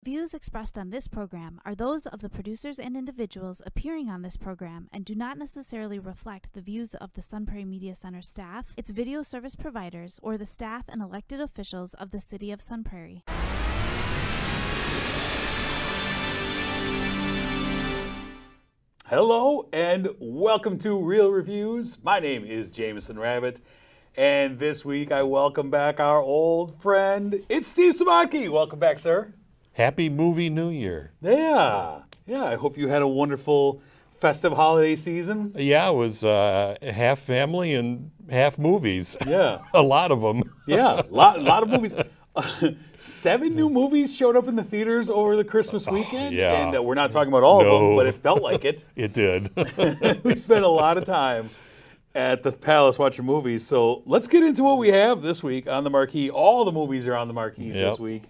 Views expressed on this program are those of the producers and individuals appearing on this program and do not necessarily reflect the views of the Sun Prairie Media Center staff, its video service providers, or the staff and elected officials of the City of Sun Prairie. Hello and welcome to Real Reviews. My name is Jameson Rabbit, and this week I welcome back our old friend. It's Steve Sabatke. Welcome back, sir. Happy Movie New Year. Yeah. I hope you had a wonderful festive holiday season. Yeah, it was half family and half movies. Yeah. A lot of them. Yeah, a lot of movies. 7 new movies showed up in the theaters over the Christmas weekend. Yeah. And we're not talking about all of them, but it felt like it. It did. We spent a lot of time at the Palace watching movies. So let's get into what we have this week on the marquee. All the movies are on the marquee this week.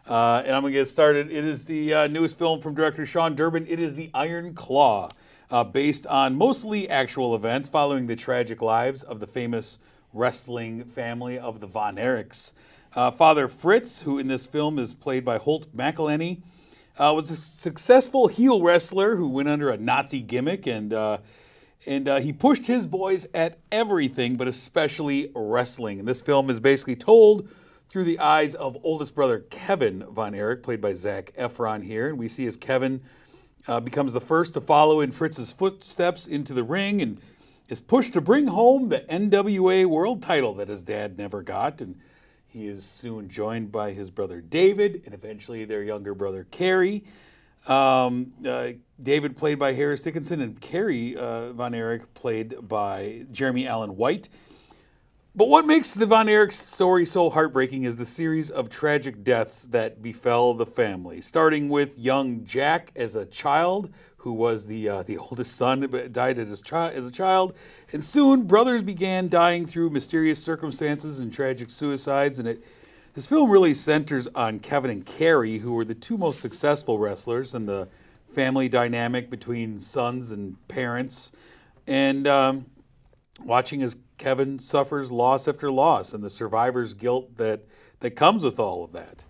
And I'm going to get started. It is the newest film from director Sean Durbin. It is The Iron Claw, based on mostly actual events following the tragic lives of the famous wrestling family of the Von Erichs. Father Fritz, who in this film is played by Holt McElhenney, was a successful heel wrestler who went under a Nazi gimmick, and he pushed his boys at everything, but especially wrestling. And this film is basically told through the eyes of oldest brother Kevin Von Erich, played by Zac Efron here. And we see as Kevin becomes the first to follow in Fritz's footsteps into the ring and is pushed to bring home the NWA world title that his dad never got. And he is soon joined by his brother David and eventually their younger brother Kerry. David played by Harris Dickinson and Kerry Von Erich played by Jeremy Allen White. But what makes the Von Erich story so heartbreaking is the series of tragic deaths that befell the family, starting with young Jack as a child, who was the oldest son, but died as a child, and soon brothers began dying through mysterious circumstances and tragic suicides. And this film really centers on Kevin and Kerry, who were the two most successful wrestlers, and the family dynamic between sons and parents, and watching as Kevin suffers loss after loss and the survivor's guilt that comes with all of that.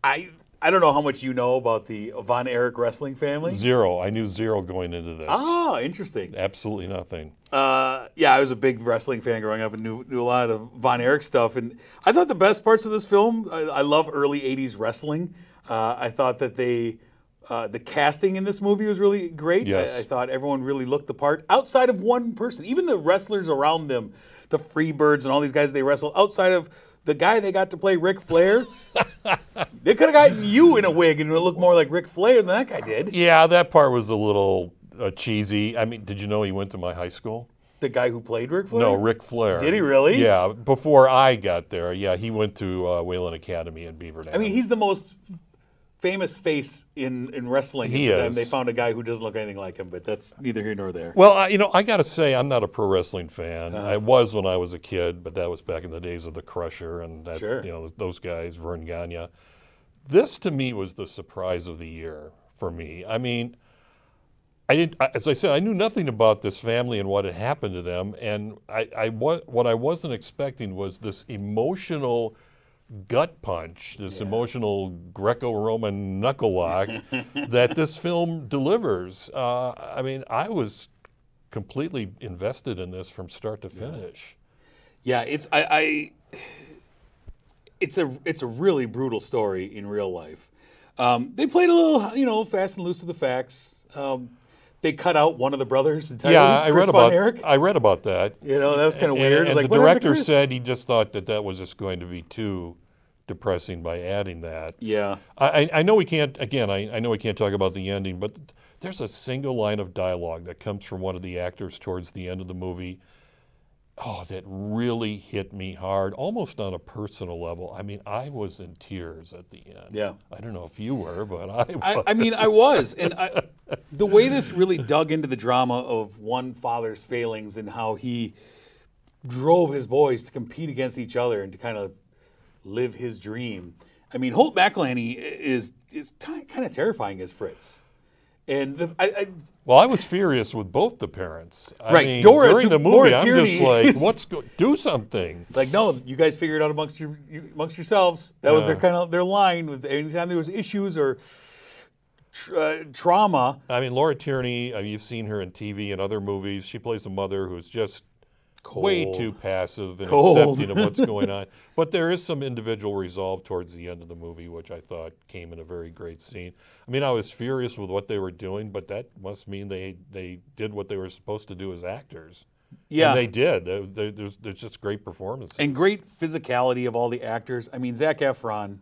I don't know how much you know about the Von Erich wrestling family. Zero. I knew zero going into this. Ah, interesting. Absolutely nothing. Yeah, I was a big wrestling fan growing up and knew a lot of Von Erich stuff. And I thought the best parts of this film, I love early 80s wrestling. I thought that the casting in this movie was really great. Yes. I thought everyone really looked the part outside of one person. Even the wrestlers around them, the Freebirds and all these guys they wrestle, outside of the guy they got to play Ric Flair. They could have gotten you in a wig and it would look more like Ric Flair than that guy did. Yeah, that part was a little cheesy. I mean, did you know he went to my high school? The guy who played Ric Flair? No, Ric Flair. Did he really? Yeah, before I got there. Yeah, he went to Wayland Academy in Beaver Dam. I mean, he's the most famous face in wrestling. He at the time. is. They found a guy who doesn't look anything like him, but that's neither here nor there. Well, I got to say, I'm not a pro wrestling fan. I was when I was a kid, but that was back in the days of the Crusher and that, Sure. Those guys, Vern Gagne. This, to me, was the surprise of the year for me. I mean, as I said, I knew nothing about this family and what had happened to them, and what I wasn't expecting was this emotional gut punch, this emotional Greco-Roman knuckle lock that this film delivers. I mean, I was completely invested in this from start to finish. Yeah, it's a really brutal story in real life. They played a little, fast and loose with the facts. They cut out one of the brothers entirely. Yeah, I read about that. That was kind of weird. And like, the director said he just thought that was just going to be too depressing by adding that. Yeah. I know we can't, again, I know we can't talk about the ending, but there's a single line of dialogue that comes from one of the actors towards the end of the movie. Oh, that really hit me hard, almost on a personal level. I mean, I was in tears at the end. Yeah. I don't know if you were, but I was. I mean, I was. And the way this really dug into the drama of one father's failings and how he drove his boys to compete against each other and to kind of live his dream. I mean, Holt McElhenney is kind of terrifying as Fritz. And Well, I was furious with both the parents. I mean, Doris, during the movie, Laura I'm Tierney just like, do something. like, no, you guys figure it out amongst yourselves. That was their line. With anytime there was issues or trauma. I mean, Laura Tierney, you've seen her in TV and other movies. She plays a mother who's just way too passive and accepting of what's going on. But there is some individual resolve towards the end of the movie, which I thought came in a very great scene. I mean, I was furious with what they were doing, but that must mean they did what they were supposed to do as actors. Yeah. And they did. There's just great performances. And great physicality of all the actors. I mean, Zac Efron.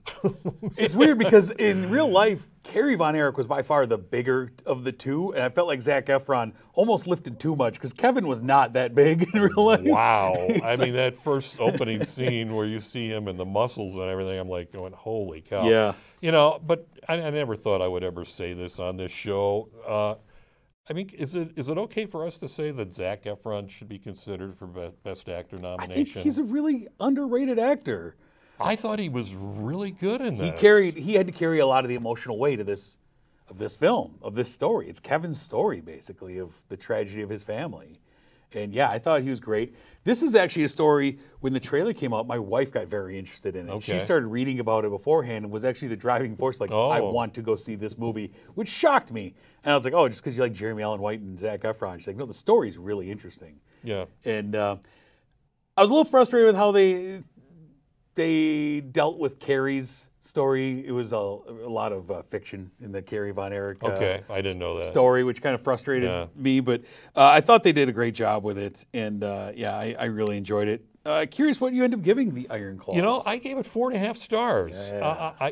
It's weird because in real life, Carrie Von Erich was by far the bigger of the two, and I felt like Zac Efron almost lifted too much because Kevin was not that big in real life. Wow. I mean, that first opening scene where you see him and the muscles and everything, I'm like going, holy cow. Yeah. You know, but I never thought I would ever say this on this show. I mean, is it okay for us to say that Zac Efron should be considered for Best Actor nomination? I think he's a really underrated actor. I thought he was really good in this. He had to carry a lot of the emotional weight of this film, of this story. It's Kevin's story, basically, of the tragedy of his family. And yeah, I thought he was great. This is actually a story, when the trailer came out, my wife got very interested in it. Okay. She started reading about it beforehand and was actually the driving force, like, I want to go see this movie, which shocked me. And I was like, oh, just because you like Jeremy Allen White and Zac Efron. She's like, no, the story's really interesting. Yeah. And I was a little frustrated with how they dealt with Carrie's story. It was a lot of fiction in the Carrie Von Erich I didn't know that story, which kind of frustrated me. But I thought they did a great job with it, and I really enjoyed it. Curious what you end up giving the Iron Claw. You know, I gave it 4.5 stars. Yeah.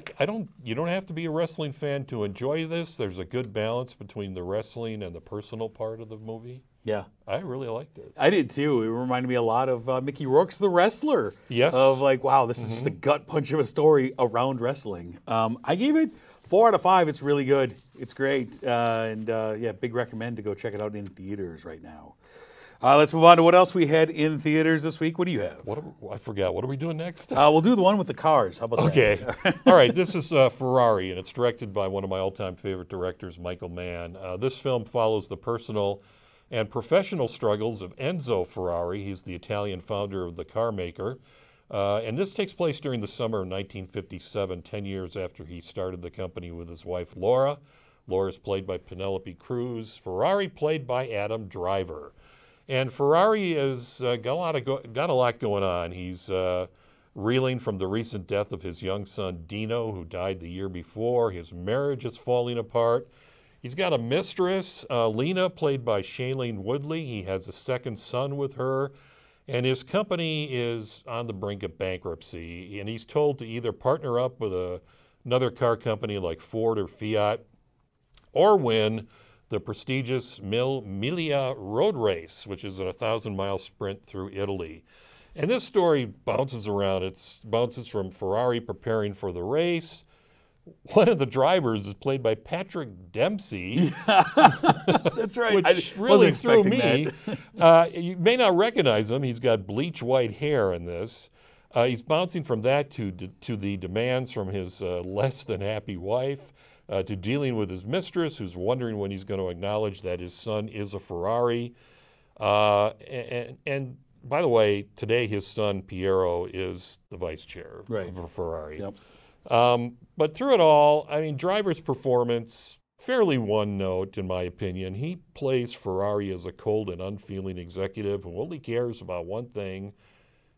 You don't have to be a wrestling fan to enjoy this. There's a good balance between the wrestling and the personal part of the movie. Yeah. I really liked it. I did too. It reminded me a lot of Mickey Rourke's The Wrestler. Yes. Of like, wow, this is just a gut punch of a story around wrestling. I gave it 4 out of 5. It's really good. It's great. Big recommend to go check it out in theaters right now. Let's move on to what else we had in theaters this week. What do you have? I forgot. What are we doing next? We'll do the one with the cars. How about that? Okay. All right. This is Ferrari, and it's directed by one of my all-time favorite directors, Michael Mann. This film follows the personal and professional struggles of Enzo Ferrari. He's the Italian founder of the car maker. And this takes place during the summer of 1957, 10 years after he started the company with his wife, Laura. Laura's played by Penelope Cruz. Ferrari played by Adam Driver. And Ferrari has got a lot going on. He's reeling from the recent death of his young son, Dino, who died the year before. His marriage is falling apart. He's got a mistress, Lena, played by Shailene Woodley. He has a second son with her. And his company is on the brink of bankruptcy. And he's told to either partner up with another car company like Ford or Fiat, or win the prestigious Mille road race, which is a 1,000-mile sprint through Italy. And this story bounces around. It bounces from Ferrari preparing for the race. One of the drivers is played by Patrick Dempsey. That's right. Which really threw me. You may not recognize him. He's got bleach white hair in this. He's bouncing from that to the demands from his less than happy wife, to dealing with his mistress, who's wondering when he's going to acknowledge that his son is a Ferrari. And by the way, today his son Piero is the vice chair of Ferrari. Yep. But through it all, I mean, Driver's performance, fairly one note in my opinion. He plays Ferrari as a cold and unfeeling executive who only cares about one thing,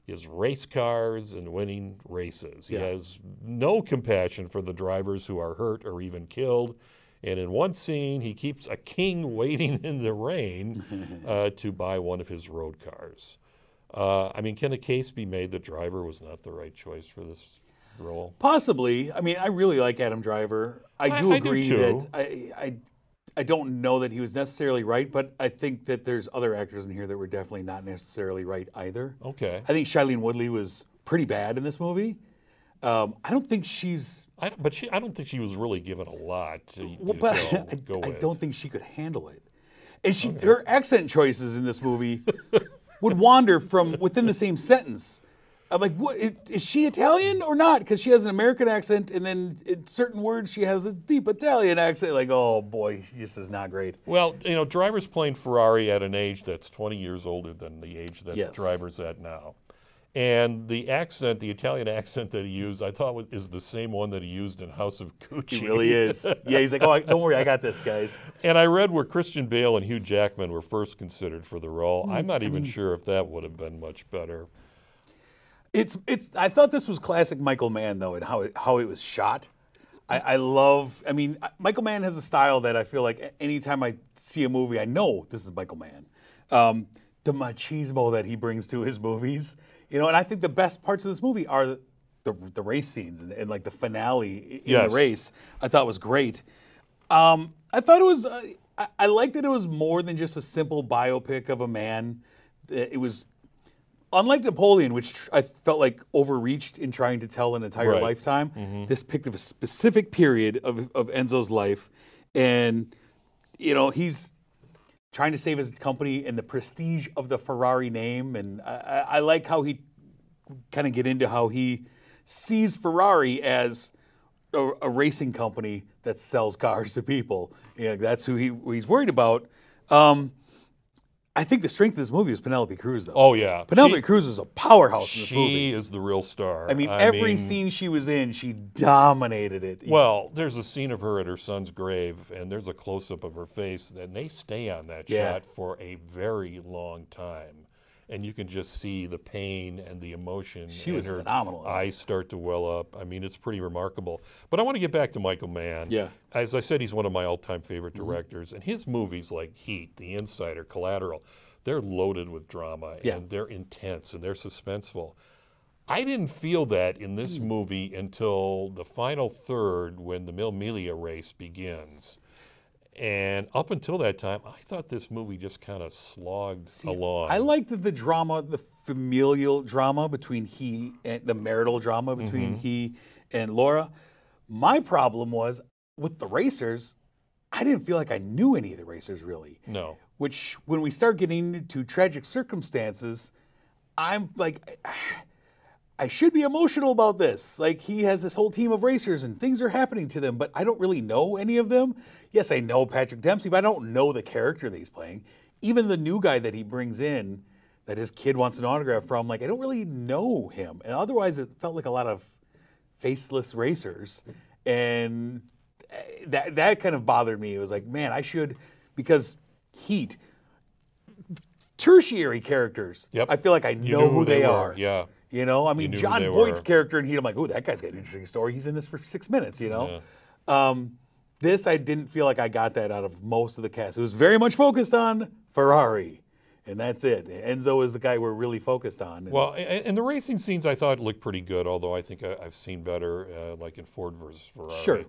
is race cars and winning races. He has no compassion for the drivers who are hurt or even killed. And in one scene, he keeps a king waiting in the rain to buy one of his road cars. I mean, can a case be made that Driver was not the right choice for this role? Possibly. I mean, I really like Adam Driver. I do agree that I don't know that he was necessarily right, but I think that there's other actors in here that were definitely not necessarily right either. Okay. I think Shailene Woodley was pretty bad in this movie. I don't think she's... I don't think she was really given a lot to go with. I don't think she could handle it. And her accent choices in this movie would wander from within the same sentence. I'm like, what? Is she Italian or not? Because she has an American accent, and then in certain words she has a deep Italian accent. Like, oh boy, this is not great. Well, drivers playing Ferrari at an age that's 20 years older than the age that Yes. drivers at now. And the accent, the Italian accent that he used, I thought is the same one that he used in House of Gucci. He really is. Yeah, he's like, oh, don't worry, I got this, guys. And I read where Christian Bale and Hugh Jackman were first considered for the role. I'm not even sure if that would have been much better. I thought this was classic Michael Mann though, and how it was shot. I love. I mean, Michael Mann has a style that I feel like anytime I see a movie, I know this is Michael Mann. The machismo that he brings to his movies, and I think the best parts of this movie are the race scenes and like the finale in the race. I thought was great. I thought it was. I liked that it was more than just a simple biopic of a man. It was. Unlike Napoleon, which I felt like overreached in trying to tell an entire lifetime, this picked up a specific period of Enzo's life, and he's trying to save his company and the prestige of the Ferrari name, and I like how he kind of get into how he sees Ferrari as a racing company that sells cars to people. That's who he's worried about. I think the strength of this movie is Penelope Cruz, though. Oh, yeah. Penelope Cruz is a powerhouse in this movie. She is the real star. I mean, every scene she was in, she dominated it. Well, there's a scene of her at her son's grave, and there's a close-up of her face, and they stay on that shot for a very long time. And you can just see the pain and the emotion. She was her phenomenal. Eyes start to well up. I mean, it's pretty remarkable. But I want to get back to Michael Mann. Yeah. As I said, he's one of my all-time favorite directors. And his movies like Heat, The Insider, Collateral, they're loaded with drama. And they're intense and they're suspenseful. I didn't feel that in this movie until the final third when the Mille Miglia race begins. And up until that time, I thought this movie just kind of slogged along. I liked the drama, the familial drama between he and the marital drama between he and Laura. My problem was with the racers, I didn't feel like I knew any of the racers really. No. Which, when we start getting into tragic circumstances, I'm like, I should be emotional about this. Like, he has this whole team of racers and things are happening to them, but I don't really know any of them. Yes, I know Patrick Dempsey, but I don't know the character that he's playing. Even the new guy that he brings in, that his kid wants an autograph from, like, I don't really know him. And otherwise, it felt like a lot of faceless racers. And that kind of bothered me. It was like, man, I should, because Heat, tertiary characters, I feel like I know who they are. Yeah. I mean, John Voight's character in Heat, I'm like, oh, that guy's got an interesting story. He's in this for 6 minutes, This, I didn't feel like I got that out of most of the cast. It was very much focused on Ferrari, and that's it. Enzo is the guy we're really focused on. Well, and the racing scenes I thought looked pretty good, although I think I've seen better, like in Ford versus Ferrari. Sure.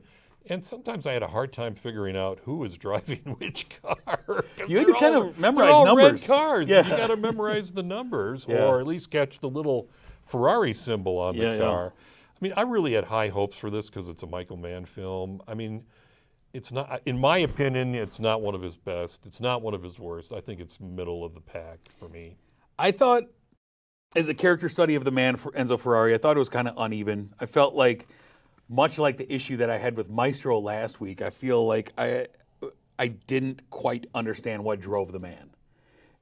And sometimes I had a hard time figuring out who was driving which car. You had to kind of memorize they're all numbers. Red cars. Yeah. You got to memorize the numbers, or at least catch the little Ferrari symbol on the car. I mean, I really had high hopes for this because it's a Michael Mann film. I mean, it's not, in my opinion, it's not one of his best. It's not one of his worst. I think it's middle of the pack for me. I thought, as a character study of the man for Enzo Ferrari, I thought it was kind of uneven. I felt like, much like the issue that I had with Maestro last week, I feel like I didn't quite understand what drove the man.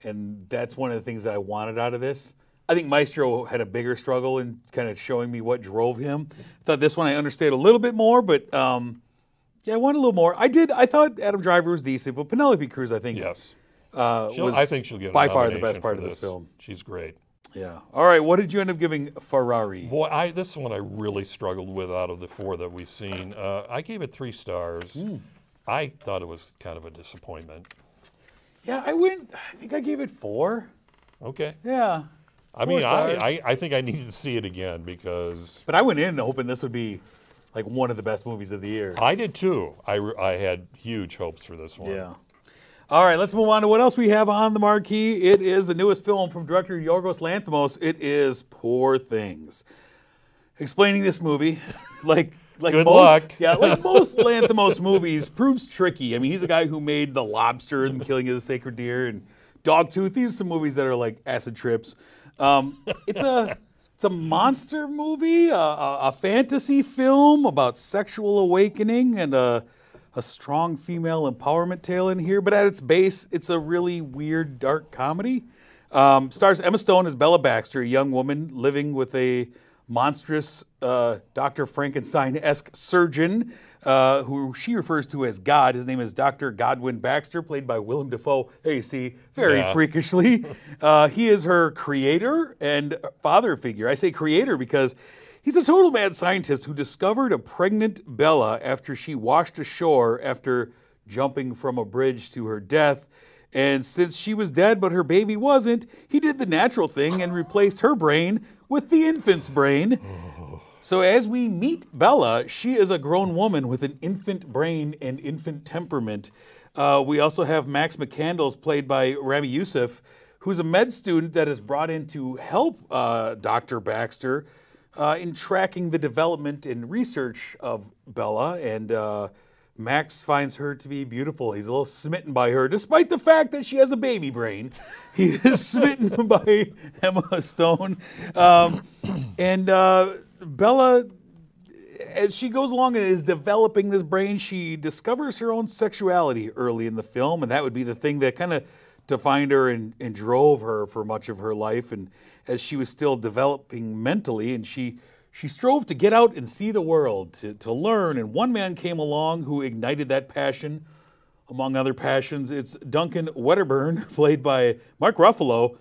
And that's one of the things that I wanted out of this. I think Maestro had a bigger struggle in kind of showing me what drove him. I thought this one I understood a little bit more, but I wanted a little more. I thought Adam Driver was decent, but Penelope Cruz, I think, was I think she'll get by a far the nomination best part for of this film. She's great. Yeah. All right, what did you end up giving Ferrari? Boy, this one I really struggled with out of the four that we've seen. I gave it 3 stars. I thought it was kind of a disappointment. Yeah, I think I gave it 4. Okay. Yeah. I mean, I think I needed to see it again because... But I went in hoping this would be like one of the best movies of the year. I did too. I had huge hopes for this one. Yeah. All right, let's move on to what else we have on the marquee. It is the newest film from director Yorgos Lanthimos. It is Poor Things. Explaining this movie, like Good most, luck. Yeah, like most Lanthimos movies, proves tricky. I mean, he's a guy who made The Lobster and Killing of the Sacred Deer and Dogtooth. These are some movies that are like acid trips. It's a It's a monster movie, a fantasy film about sexual awakening and a strong female empowerment tale in here. But at its base, it's a really weird, dark comedy. Stars Emma Stone as Bella Baxter, a young woman living with a monstrous Dr. Frankenstein-esque surgeon who she refers to as God. His name is Dr. Godwin Baxter, played by Willem Dafoe. There you see, very freakishly. He is her creator and father figure. I say creator because he's a total mad scientist who discovered a pregnant Bella after she washed ashore after jumping from a bridge to her death. And since she was dead but her baby wasn't, he did the natural thing and replaced her brain with the infant's brain. So as we meet Bella, she is a grown woman with an infant brain and infant temperament. We also have Max McCandles, played by Rami Youssef, who's a med student that is brought in to help Dr. Baxter in tracking the development and research of Bella. And Max finds her to be beautiful. He's a little smitten by her, despite the fact that she has a baby brain. He is smitten by Emma Stone. And Bella, as she goes along and is developing this brain, she discovers her own sexuality early in the film, and that would be the thing that kind of defined her and drove her for much of her life. And as she was still developing mentally, and she strove to get out and see the world, to learn. And one man came along who ignited that passion, among other passions. It's Duncan Wedderburn, played by Mark Ruffalo.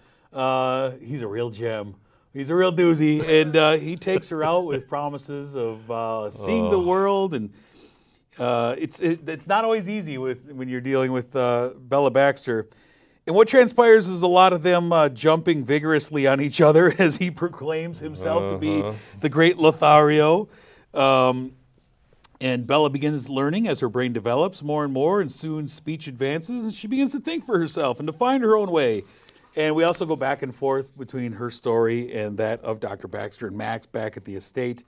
He's a real gem. He's a real doozy. And he takes her out with promises of seeing the world. And it's not always easy when you're dealing with Bella Baxter. And what transpires is a lot of them jumping vigorously on each other as he proclaims himself to be the great Lothario. And Bella begins learning as her brain develops more and more, and soon speech advances, and she begins to think for herself and to find her own way. And we also go back and forth between her story and that of Dr. Baxter and Max back at the estate.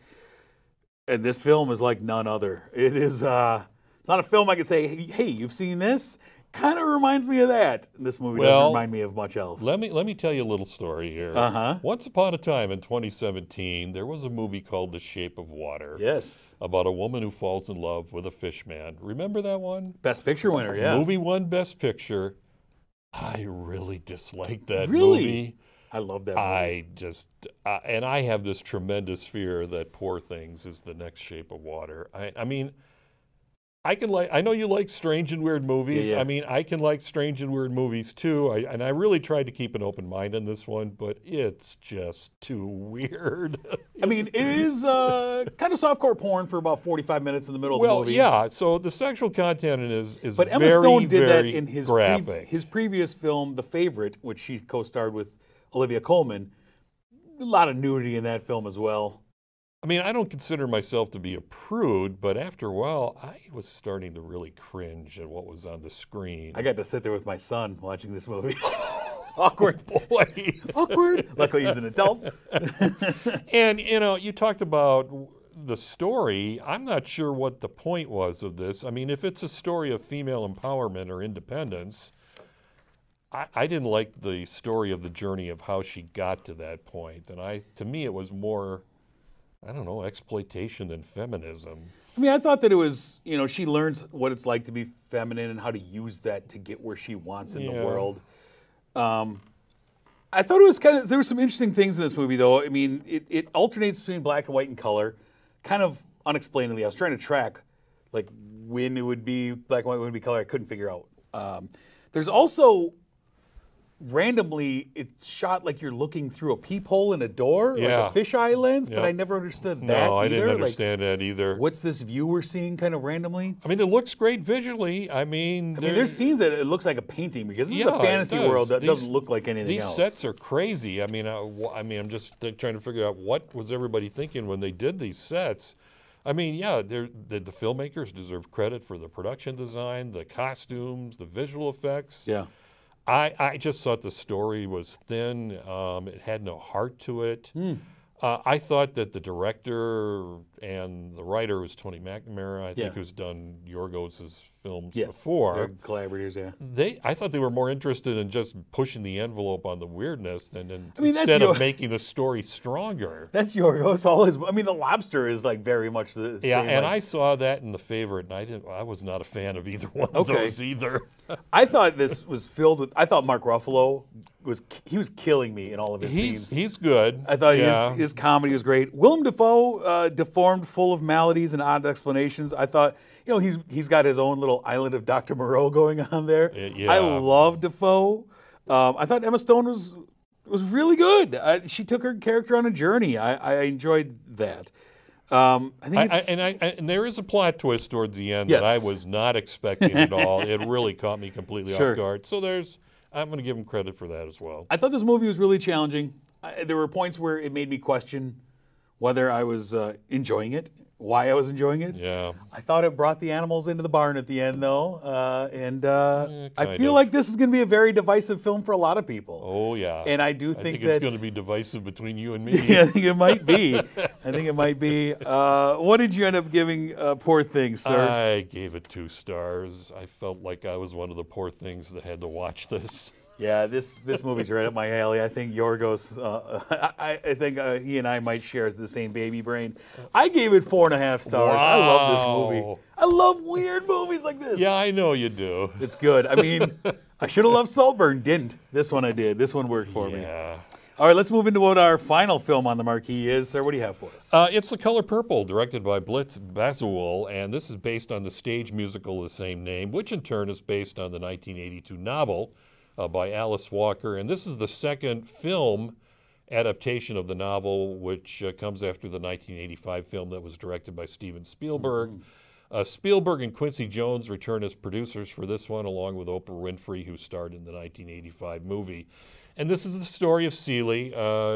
And this film is like none other. It is, it's not a film I could say, hey, you've seen this? Kind of reminds me of that. This movie doesn't remind me of much else. Let me tell you a little story here. Once upon a time in 2017, there was a movie called The Shape of Water. Yes. About a woman who falls in love with a fish man. Remember that one? Best Picture winner, yeah. Movie won Best Picture. I really disliked that Really? movie. I love that movie. And I have this tremendous fear that Poor Things is the next Shape of Water. I mean, I know you like strange and weird movies. Yeah. I mean, I can like strange and weird movies too. And I really tried to keep an open mind on this one, but it's just too weird. I mean, it is kind of softcore porn for about 45 minutes in the middle of the movie. Well, yeah. So the sexual content is but very, Emma Stone did that very in his graphic. his previous film, The Favorite, which she co-starred with Olivia Colman. A lot of nudity in that film as well. I mean, I don't consider myself to be a prude, but after a while, I was starting to really cringe at what was on the screen. I got to sit there with my son watching this movie. Awkward. Boy. Awkward. Luckily, he's an adult. And, you know, you talked about the story. I'm not sure what the point was of this. I mean, if it's a story of female empowerment or independence, I didn't like the story of the journey of how she got to that point. And to me, it was more, I don't know, exploitation than feminism. I mean, I thought that it was, you know, she learns what it's like to be feminine and how to use that to get where she wants in the world. I thought it was there were some interesting things in this movie, though. I mean, it alternates between black and white and color, kind of unexplainably. I was trying to track, like, when it would be black and white, when it would be color. I couldn't figure out. There's also, randomly, it's shot like you're looking through a peephole in a door, like a fisheye lens, but I never understood that either. No, I didn't understand that either. What's this view we're seeing kind of randomly? I mean, it looks great visually. I mean, there's scenes that it looks like a painting because this is a fantasy world that doesn't look like anything else. These sets are crazy. I mean, I'm just trying to figure out what was everybody thinking when they did these sets. I mean, yeah, the filmmakers deserve credit for the production design, the costumes, the visual effects. Yeah. I just thought the story was thin. It had no heart to it. I thought that the director and the writer was Tony McNamara, I think, Yeah. who's done Yorgos' films Yes, before. they're collaborators. Yeah. I thought they were more interested in just pushing the envelope on the weirdness than I mean, instead of making the story stronger. That's Yorgos. All his. I mean, The Lobster is like very much the Yeah, same. and like, I saw that in The Favorite, and I was not a fan of either one of Okay. those either. I thought this was filled with. I thought Mark Ruffalo was killing me in all of his scenes. He's good. I thought yeah. his comedy was great. Willem Dafoe, deformed, full of maladies and odd explanations. I thought, he's got his own little island of Dr. Moreau going on there. Yeah. I love Dafoe. I thought Emma Stone was really good. She took her character on a journey. I enjoyed that. I think and there is a plot twist towards the end Yes. that I was not expecting at all. It really caught me completely Sure. off guard. So I'm going to give him credit for that as well. I thought this movie was really challenging. There were points where it made me question whether I was enjoying it, why I was enjoying it. Yeah. I thought it brought the animals into the barn at the end, though, and I kind feel of. like this is going to be a very divisive film for a lot of people. Oh, yeah. And I do I think it's that going to be divisive between you and me. yeah, I think it might be. What did you end up giving Poor Things, sir? I gave it 2 stars. I felt like I was one of the poor things that had to watch this. Yeah, this movie's right up my alley. I think Yorgos, I think he and I might share the same baby brain. I gave it 4.5 stars. I love this movie. Wow. I love weird movies like this. Yeah, I know you do. It's good. I mean, I should have loved Saltburn, didn't. This one I did. This one worked for me. Yeah. All right, let's move into what our final film on the marquee is. Sir, what do you have for us? It's The Color Purple, directed by Blitz Bazawule, and this is based on the stage musical of the same name, which in turn is based on the 1982 novel by Alice Walker. And this is the second film adaptation of the novel, which comes after the 1985 film that was directed by Steven Spielberg. Spielberg and Quincy Jones return as producers for this one, along with Oprah Winfrey, who starred in the 1985 movie. And this is the story of Celie.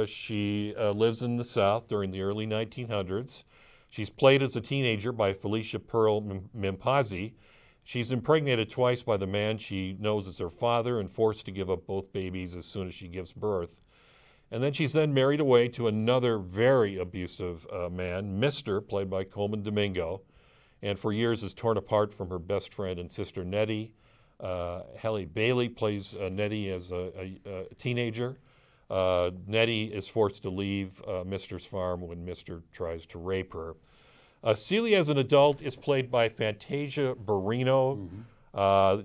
She lives in the South during the early 1900s. She's played as a teenager by Felicia Pearl Mimpazzi. She's impregnated twice by the man she knows as her father and forced to give up both babies as soon as she gives birth. And then she's married away to another very abusive man, Mr., played by Coleman Domingo, and for years is torn apart from her best friend and sister Nettie. Halle Bailey plays Nettie as a teenager. Nettie is forced to leave Mr.'s farm when Mr. tries to rape her. Celie, as an adult, is played by Fantasia Barrino.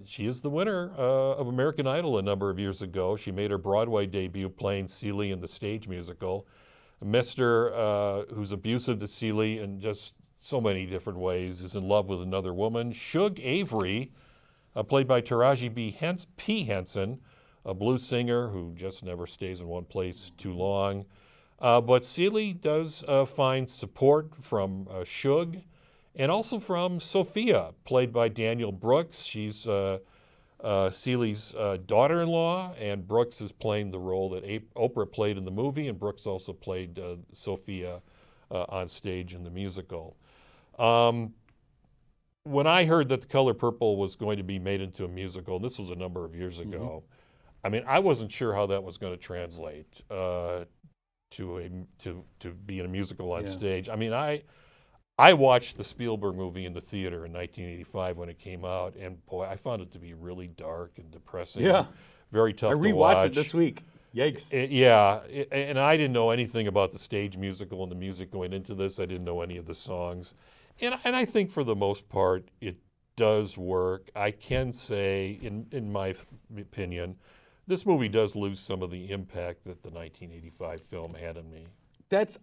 She is the winner of American Idol a number of years ago. She made her Broadway debut playing Celie in the stage musical. Mr., who's abusive to Celie in just so many different ways, is in love with another woman. Shug Avery, played by Taraji P. Henson, a blues singer who just never stays in one place too long. But Celie does find support from Shug and also from Sophia, played by Daniel Brooks. She's Celie's daughter-in-law, and Brooks is playing the role that Oprah played in the movie, and Brooks also played Sophia on stage in the musical. When I heard that The Color Purple was going to be made into a musical, and this was a number of years ago, I mean, I wasn't sure how that was going to translate to be in a musical on stage. I mean, I watched the Spielberg movie in the theater in 1985 when it came out, and boy, I found it to be really dark and depressing. Yeah. Very tough I to rewatched watch. it this week. Yikes. And I didn't know anything about the stage musical and the music going into this. I didn't know any of the songs. And I think for the most part, it does work. I can say, in my opinion, this movie does lose some of the impact that the 1985 film had on me.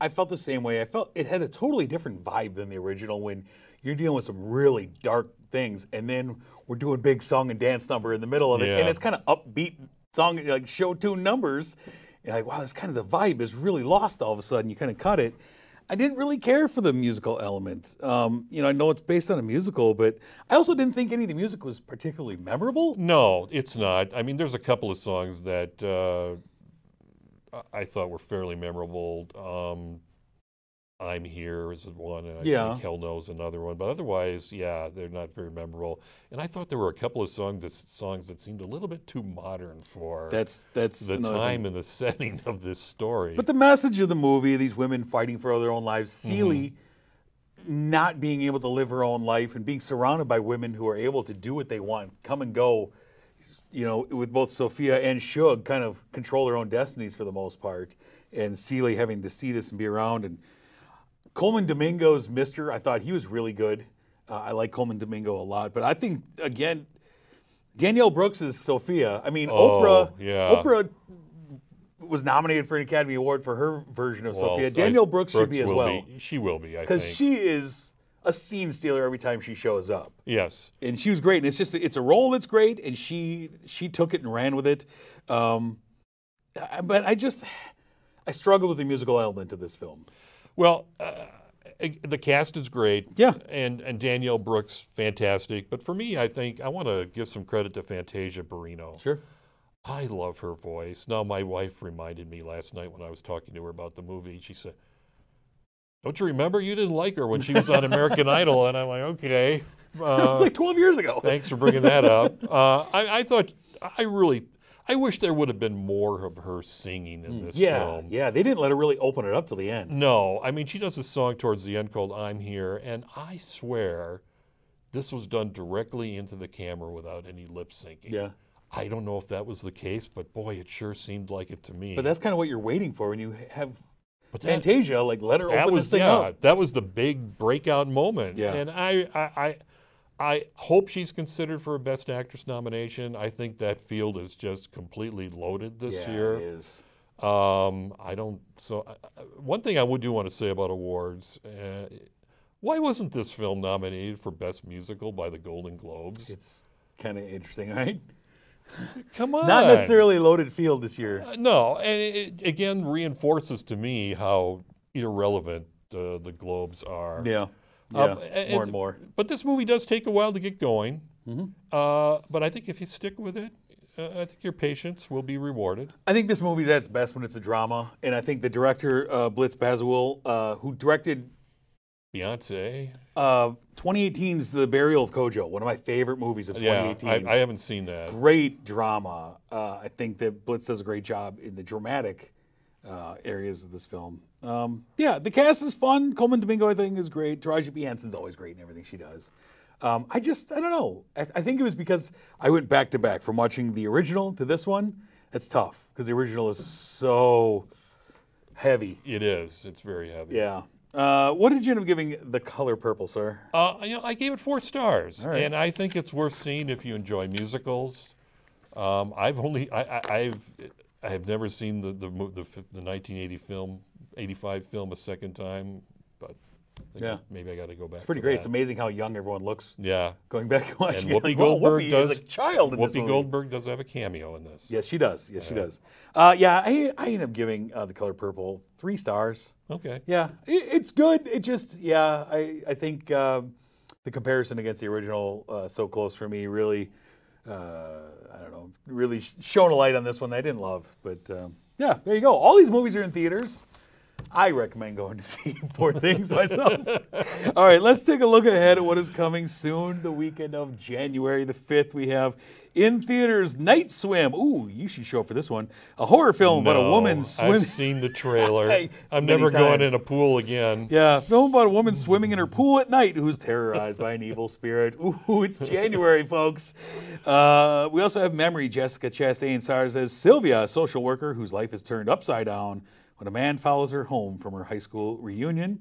I felt the same way. I felt it had a totally different vibe than the original when you're dealing with some really dark things, and then we're doing big song and dance number in the middle of it, and it's kind of upbeat song, like show tune numbers. You're like, wow, this kind of the vibe is really lost all of a sudden. You kind of cut it. I didn't really care for the musical element. I know it's based on a musical, but I also didn't think any of the music was particularly memorable. No, it's not. I mean, there's a couple of songs that I thought were fairly memorable. I'm Here is one, and I think Hell Knows another one. But otherwise, they're not very memorable. And I thought there were a couple of songs that seemed a little bit too modern for that's the time and the setting of this story. But the message of the movie, these women fighting for their own lives, Celie not being able to live her own life and being surrounded by women who are able to do what they want, come and go, you know, with both Sophia and Shug kind of control their own destinies for the most part, and Celie having to see this and be around. And Coleman Domingo's Mister, I thought he was really good. I like Coleman Domingo a lot, but I think, again, Danielle Brooks is Sophia. I mean, Oprah was nominated for an Academy Award for her version of Sophia. Danielle Brooks should be as well. She will be, I think. Because she is a scene stealer every time she shows up. Yes. And she was great. And it's a role that's great, and she took it and ran with it. But I struggle with the musical element of this film. Well, the cast is great. Yeah. And Danielle Brooks, fantastic. But for me, I think I want to give some credit to Fantasia Barrino. Sure. I love her voice. Now, my wife reminded me last night when I was talking to her about the movie. She said, "Don't you remember you didn't like her when she was on American Idol?" And I'm like, okay. It was like 12 years ago. Thanks for bringing that up. I wish there would have been more of her singing in this film. Yeah, they didn't let her really open it up till the end. No, I mean, she does a song towards the end called "I'm Here," and I swear this was done directly into the camera without any lip syncing. Yeah. I don't know if that was the case, but boy, it sure seemed like it to me. But that's kind of what you're waiting for when you have Fantasia, like, let her open this thing up. That was the big breakout moment. Yeah. And I hope she's considered for a Best Actress nomination. I think that field is just completely loaded this year. Yeah, it is. One thing I do want to say about awards, why wasn't this film nominated for Best Musical by the Golden Globes? It's kind of interesting, right? Come on. Not necessarily loaded field this year. No, and it again reinforces to me how irrelevant the Globes are. Yeah, more and more. But this movie does take a while to get going. Mm-hmm. But I think if you stick with it, I think your patience will be rewarded. I think this movie's at its best when it's a drama, and I think the director, Blitz Bazawule, who directed Beyonce. 2018's The Burial of Kojo, one of my favorite movies of 2018. Yeah, I haven't seen that. Great drama. I think that Blitz does a great job in the dramatic areas of this film. The cast is fun. Coleman Domingo, I think, is great. Taraji P. Henson's always great in everything she does. I don't know. I think it was because I went back to back from watching the original to this one. It's tough because the original is so heavy. It is. It's very heavy. Yeah. What did you end up giving The Color Purple, sir? I gave it 4 stars, right. and I think it's worth seeing if you enjoy musicals. I have never seen the 1985 film a second time, but maybe I got to go back. It's pretty great. It's amazing how young everyone looks. Yeah, going back and watching. And Whoopi Goldberg is a child in this movie. Whoopi Goldberg does have a cameo in this. Yes, she does. Yes, she does. I ended up giving The Color Purple 3 stars. Okay. Yeah, it's good. It just, I think the comparison against the original, so close for me, really, really shone a light on this one that I didn't love. But there you go. All these movies are in theaters. I recommend going to see Poor Things myself. All right, let's take a look ahead at what is coming soon. The weekend of January the 5th, we have in theaters Night Swim. Ooh, you should show up for this one. A horror film about a woman swimming. I've seen the trailer. I'm never going in a pool again. Yeah, a film about a woman swimming in her pool at night who's terrorized by an evil spirit. Ooh, it's January, folks. We also have Memory. Jessica Chastain stars as Sylvia, a social worker whose life is turned upside down when a man follows her home from her high school reunion.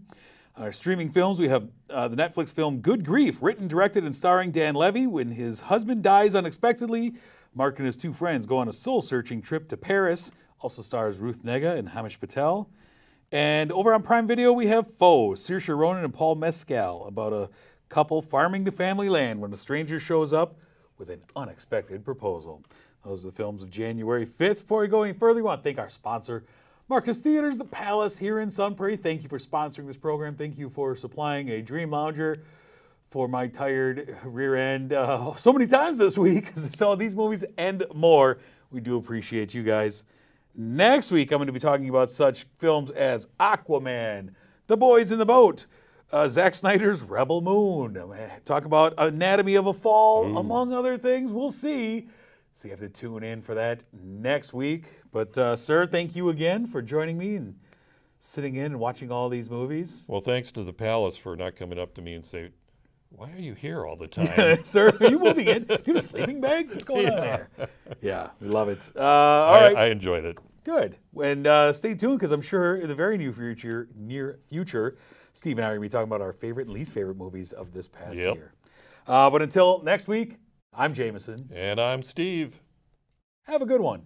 On our streaming films, we have the Netflix film Good Grief, written, directed, and starring Dan Levy. When his husband dies unexpectedly, Mark and his 2 friends go on a soul-searching trip to Paris. Also stars Ruth Negga and Hamish Patel. And over on Prime Video, we have Foe, Saoirse Ronan and Paul Mescal, about a couple farming the family land when a stranger shows up with an unexpected proposal. Those are the films of January 5th. Before we go any further, we want to thank our sponsor, Marcus Theaters, The Palace here in Sun Prairie. Thank you for sponsoring this program. Thank you for supplying a dream lounger for my tired rear end so many times this week. So these movies and more. We do appreciate you guys. Next week, I'm going to be talking about such films as Aquaman, The Boys in the Boat, Zack Snyder's Rebel Moon. I'm going to talk about Anatomy of a Fall, among other things. We'll see. So you have to tune in for that next week. But, sir, thank you again for joining me and sitting in and watching all these movies. Well, thanks to the Palace for not coming up to me and say, "Why are you here all the time?" Sir, are you moving in? Do you have a sleeping bag? What's going on here? Yeah, we love it. All right. I enjoyed it. Good. And stay tuned because I'm sure in the very near future, Steve and I are going to be talking about our favorite and least favorite movies of this past year. But until next week, I'm Jameson. And I'm Steve. Have a good one.